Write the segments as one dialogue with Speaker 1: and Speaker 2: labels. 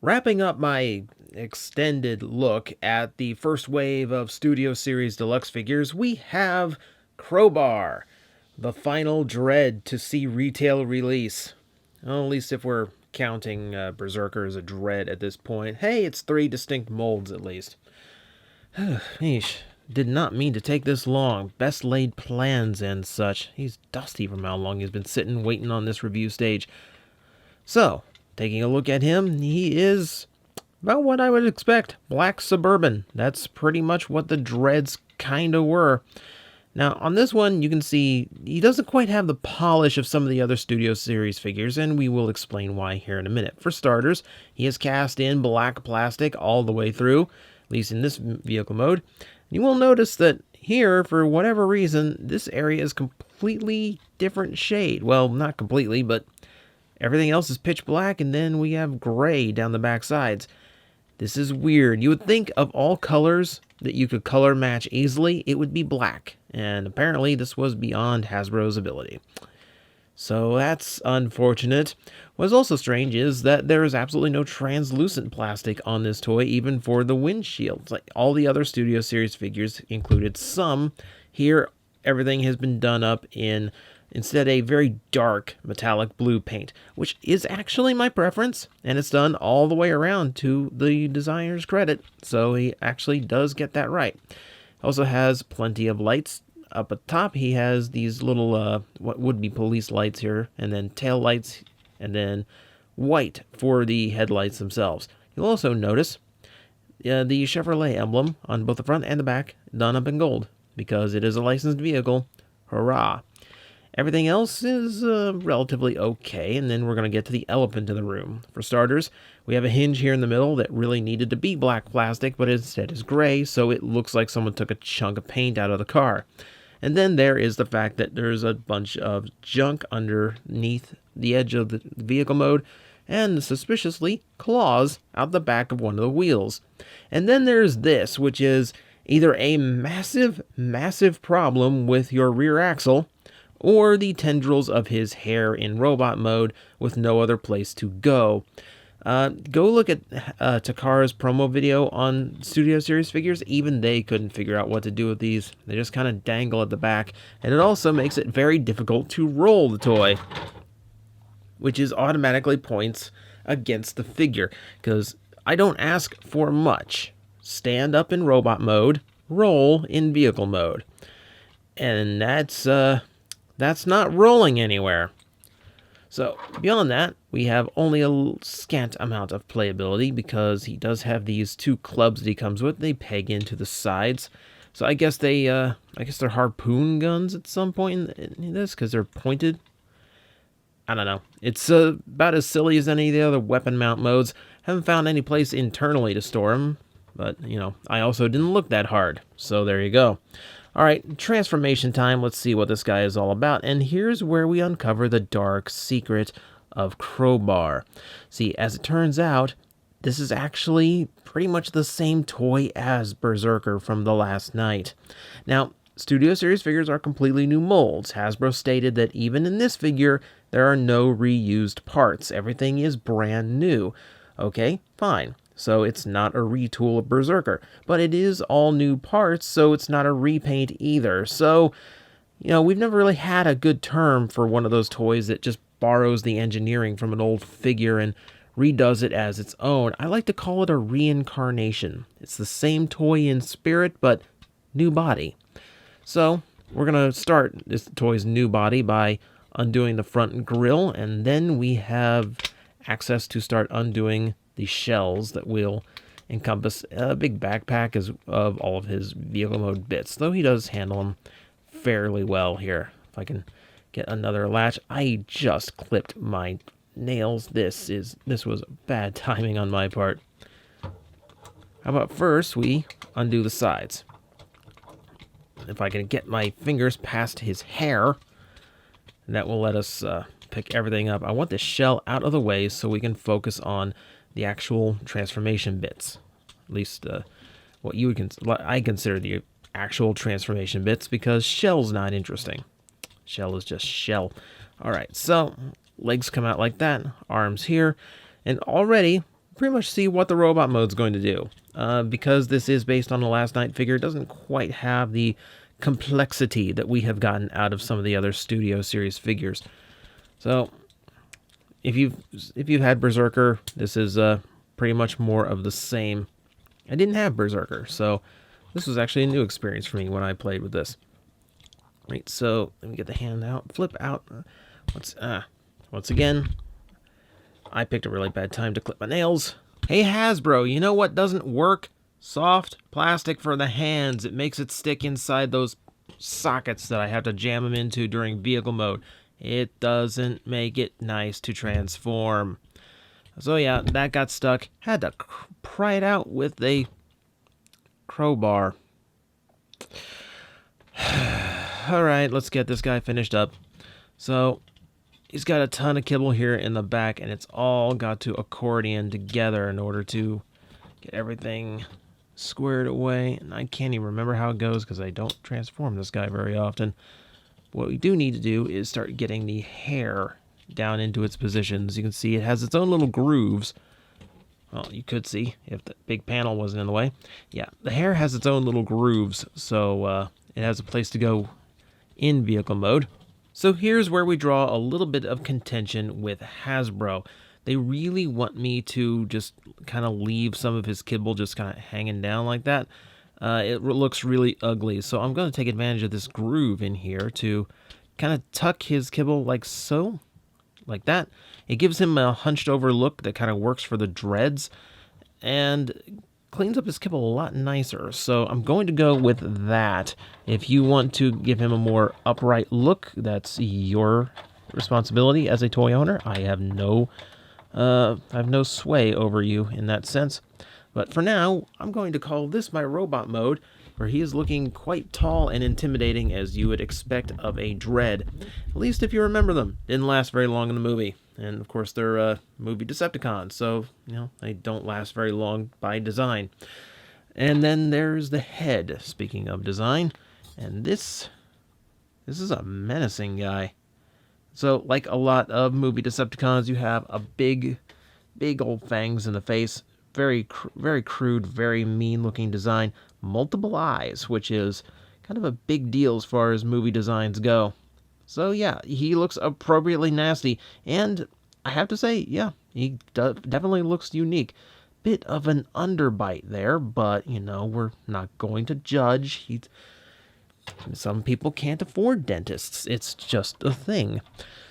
Speaker 1: Wrapping up my extended look at the first wave of Studio Series Deluxe figures, we have Crowbar, the final dread to see retail release. Well, at least if we're counting Berserker as a dread at this point. Hey, it's 3 distinct molds at least. Eesh, did not mean to take this long. Best laid plans and such. He's dusty from how long he's been sitting waiting on this review stage. So, taking a look at him, he is about what I would expect. Black Suburban. That's pretty much what the dreads kinda were. Now, on this one, you can see he doesn't quite have the polish of some of the other Studio Series figures, and we will explain why here in a minute. For starters, he is cast in black plastic all the way through, at least in this vehicle mode. You will notice that here, for whatever reason, this area is completely different shade. Well, not completely, but everything else is pitch black, and then we have gray down the back sides. This is weird. You would think of all colors that you could color match easily, it would be black. And apparently this was beyond Hasbro's ability. So that's unfortunate. What's also strange is that there is absolutely no translucent plastic on this toy, even for the windshields. Like all the other Studio Series figures included some. Here, everything has been done up in instead a very dark metallic blue paint, which is actually my preference, and it's done all the way around to the designer's credit, so he actually does get that right. Also has plenty of lights up at top. He has these little what would be police lights here, and then tail lights, and then white for the headlights themselves. You'll also notice the Chevrolet emblem on both the front and the back done up in gold, because it is a licensed vehicle. Hurrah! Everything else is relatively okay, and then we're going to get to the elephant in the room. For starters, we have a hinge here in the middle that really needed to be black plastic, but instead is gray, so it looks like someone took a chunk of paint out of the car. And then there is the fact that there's a bunch of junk underneath the edge of the vehicle mode, and suspiciously claws out the back of one of the wheels. And then there's this, which is either a massive, massive problem with your rear axle, or the tendrils of his hair in robot mode with no other place to go. Go look at Takara's promo video on Studio Series figures. Even they couldn't figure out what to do with these. They just kind of dangle at the back, and it also makes it very difficult to roll the toy, which is automatically points against the figure, because I don't ask for much. Stand up in robot mode, roll in vehicle mode. And that's not rolling anywhere. So, beyond that, we have only a scant amount of playability, because he does have these 2 clubs that he comes with. They peg into the sides. So I guess they're harpoon guns at some point in this, because they're pointed. I don't know. It's about as silly as any of the other weapon mount modes. Haven't found any place internally to store them, but, I also didn't look that hard. So there you go. Alright, transformation time. Let's see what this guy is all about. And here's where we uncover the dark secret of Crowbar. See, as it turns out, this is actually pretty much the same toy as Berserker from the last night. Now, Studio Series figures are completely new molds. Hasbro stated that even in this figure, there are no reused parts. Everything is brand new. Okay, fine. So it's not a retool of Berserker, but it is all new parts, so it's not a repaint either. So, we've never really had a good term for one of those toys that just borrows the engineering from an old figure and redoes it as its own. I like to call it a reincarnation. It's the same toy in spirit, but new body. So, we're going to start this toy's new body by undoing the front grille, and then we have access to start undoing the shells that will encompass a big backpack of all of his vehicle mode bits, though he does handle them fairly well here. If I can get another latch. I just clipped my nails. This was bad timing on my part. How about first we undo the sides? If I can get my fingers past his hair, that will let us pick everything up. I want this shell out of the way so we can focus on the actual transformation bits. At least what you would I consider the actual transformation bits, because shell's not interesting. Shell is just shell. Alright, so legs come out like that, arms here, and already pretty much see what the robot mode's going to do. Because this is based on the Last Night figure, it doesn't quite have the complexity that we have gotten out of some of the other Studio Series figures. So, if you've had Berserker, this is pretty much more of the same. I didn't have Berserker, so this was actually a new experience for me when I played with this. Right, so let me get the hand out, flip out. Once again, I picked a really bad time to clip my nails. Hey Hasbro, you know what doesn't work? Soft plastic for the hands. It makes it stick inside those sockets that I have to jam them into during vehicle mode. It doesn't make it nice to transform. So yeah, that got stuck. Had to pry it out with a crowbar. Alright, let's get this guy finished up. So, he's got a ton of kibble here in the back, and it's all got to accordion together in order to get everything squared away. And I can't even remember how it goes because I don't transform this guy very often. What we do need to do is start getting the hair down into its positions. You can see it has its own little grooves. Well, you could see if the big panel wasn't in the way. Yeah, the hair has its own little grooves, so it has a place to go in vehicle mode. So here's where we draw a little bit of contention with Hasbro. They really want me to just kind of leave some of his kibble just kind of hanging down like that. It looks really ugly, so I'm going to take advantage of this groove in here to kind of tuck his kibble like so, like that. It gives him a hunched over look that kind of works for the dreads and cleans up his kibble a lot nicer. So I'm going to go with that. If you want to give him a more upright look, that's your responsibility as a toy owner. I have no sway over you in that sense. But for now, I'm going to call this my robot mode, where he is looking quite tall and intimidating as you would expect of a Dread. At least if you remember them. Didn't last very long in the movie. And of course they're movie Decepticons, so they don't last very long by design. And then there's the head, speaking of design. And this is a menacing guy. So like a lot of movie Decepticons, you have a big old fangs in the face. Very crude, very mean-looking design. Multiple eyes, which is kind of a big deal as far as movie designs go. So yeah, he looks appropriately nasty. And I have to say, yeah, he definitely looks unique. Bit of an underbite there, but, we're not going to judge. Some people can't afford dentists. It's just a thing.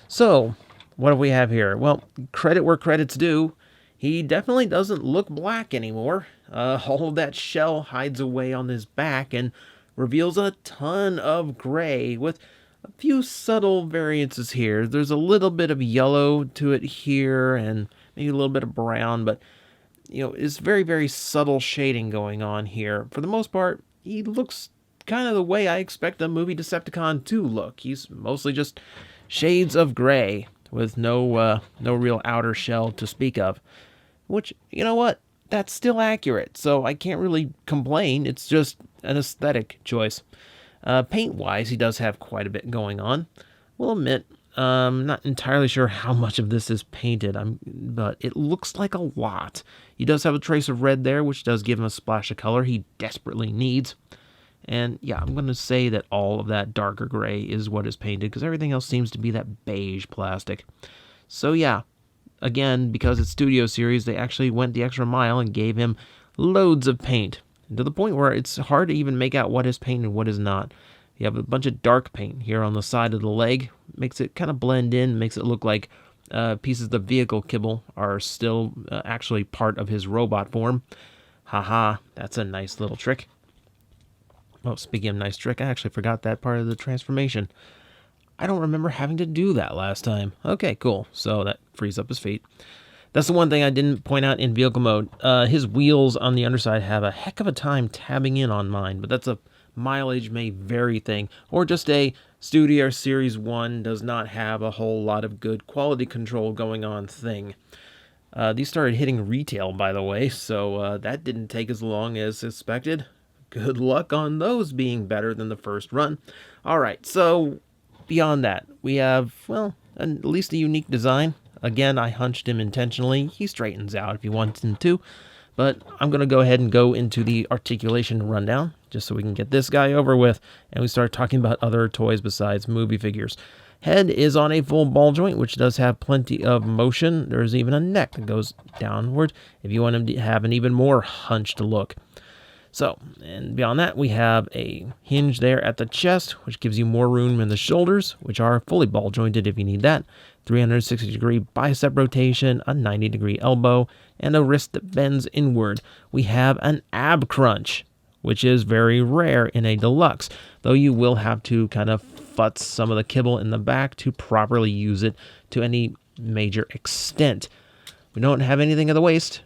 Speaker 1: So, what do we have here? Well, credit where credit's due. He definitely doesn't look black anymore. All of that shell hides away on his back and reveals a ton of gray with a few subtle variances here. There's a little bit of yellow to it here and maybe a little bit of brown, but it's very, very subtle shading going on here. For the most part, he looks kind of the way I expect a movie Decepticon to look. He's mostly just shades of gray with no real outer shell to speak of. Which, you know what? That's still accurate, so I can't really complain. It's just an aesthetic choice. Paint-wise, he does have quite a bit going on. We'll admit, I'm not entirely sure how much of this is painted, but it looks like a lot. He does have a trace of red there, which does give him a splash of color he desperately needs. And yeah, I'm going to say that all of that darker gray is what is painted, because everything else seems to be that beige plastic. So yeah. Again, because it's Studio Series, they actually went the extra mile and gave him loads of paint. To the point where it's hard to even make out what is paint and what is not. You have a bunch of dark paint here on the side of the leg. Makes it kind of blend in, makes it look like pieces of vehicle kibble are still actually part of his robot form. Haha, that's a nice little trick. Oh, speaking of nice trick, I actually forgot that part of the transformation. I don't remember having to do that last time. Okay, cool. So that frees up his feet. That's the one thing I didn't point out in vehicle mode. His wheels on the underside have a heck of a time tabbing in on mine, but that's a mileage may vary thing, or just a Studio Series 1 does not have a whole lot of good quality control going on thing. These started hitting retail, by the way, so that didn't take as long as expected. Good luck on those being better than the first run. Alright, so beyond that, we have, well, at least a unique design. Again, I hunched him intentionally. He straightens out if you want him to. But I'm going to go ahead and go into the articulation rundown, just so we can get this guy over with, and we start talking about other toys besides movie figures. Head is on a full ball joint, which does have plenty of motion. There's even a neck that goes downward if you want him to have an even more hunched look. So, and beyond that, we have a hinge there at the chest, which gives you more room in the shoulders, which are fully ball jointed if you need that. 360-degree bicep rotation, a 90-degree elbow, and a wrist that bends inward. We have an ab crunch, which is very rare in a deluxe, though you will have to kind of futz some of the kibble in the back to properly use it to any major extent. We don't have anything at the waist.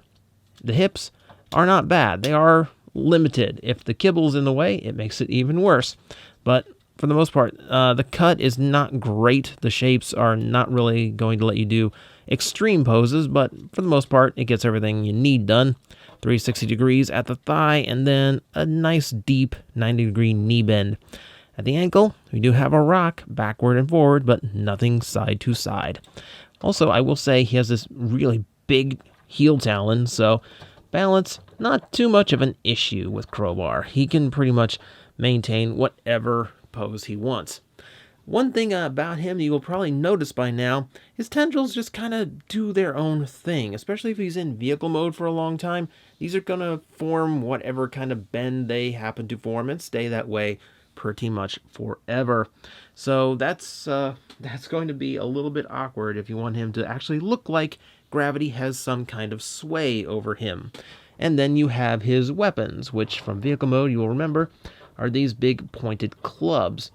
Speaker 1: The hips are not bad. They are limited. If the kibble's in the way, it makes it even worse. But for the most part, the cut is not great. The shapes are not really going to let you do extreme poses, but for the most part, it gets everything you need done. 360 degrees at the thigh, and then a nice deep 90-degree knee bend. At the ankle, we do have a rock backward and forward, but nothing side to side. Also, I will say he has this really big heel talon, so balance, not too much of an issue with Crowbar. He can pretty much maintain whatever pose he wants. One thing about him you will probably notice by now, his tendrils just kind of do their own thing, especially if he's in vehicle mode for a long time. These are going to form whatever kind of bend they happen to form and stay that way pretty much forever. So that's going to be a little bit awkward if you want him to actually look like gravity has some kind of sway over him. And then you have his weapons, which from vehicle mode you will remember are these big pointed clubs.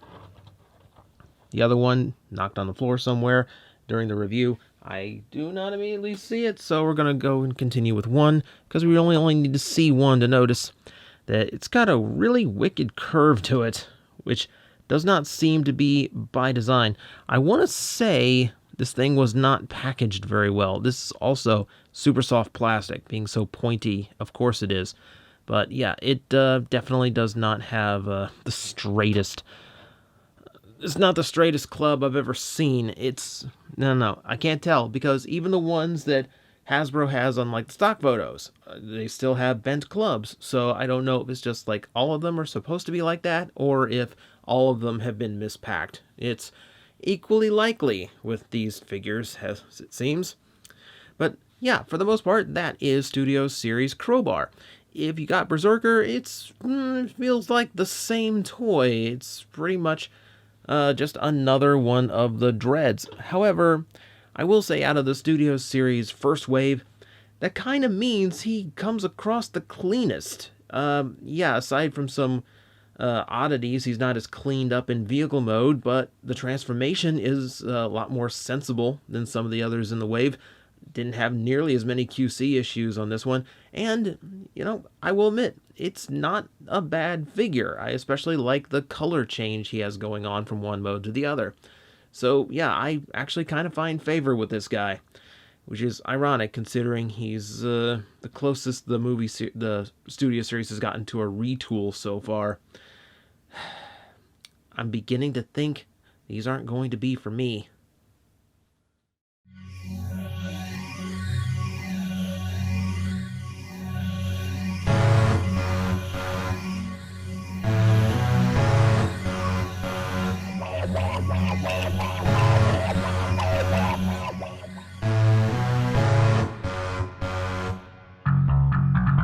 Speaker 1: The other one knocked on the floor somewhere during the review. I do not immediately see it, so we're going to go and continue with one, because we only need to see one to notice that it's got a really wicked curve to it, which does not seem to be by design. I want to say this thing was not packaged very well. This is also super soft plastic, being so pointy. Of course it is. But yeah, it definitely does not have the straightest. It's not the straightest club I've ever seen. It's no, I can't tell, because even the ones that Hasbro has on like the stock photos, they still have bent clubs. So I don't know if it's just like all of them are supposed to be like that, or if all of them have been mispacked. It's equally likely with these figures, as it seems. But yeah, for the most part, that is Studio Series Crowbar. If you got Berserker, it feels like the same toy. It's pretty much just another one of the dreads. However, I will say out of the Studio Series first wave, that kind of means he comes across the cleanest. Yeah, aside from some oddities, he's not as cleaned up in vehicle mode, but the transformation is a lot more sensible than some of the others in the wave. Didn't have nearly as many QC issues on this one, and, you know, I will admit, it's not a bad figure. I especially like the color change he has going on from one mode to the other. So, yeah, I actually kind of find favor with this guy, which is ironic considering he's the closest the Studio Series has gotten to a retool so far. I'm beginning to think these aren't going to be for me.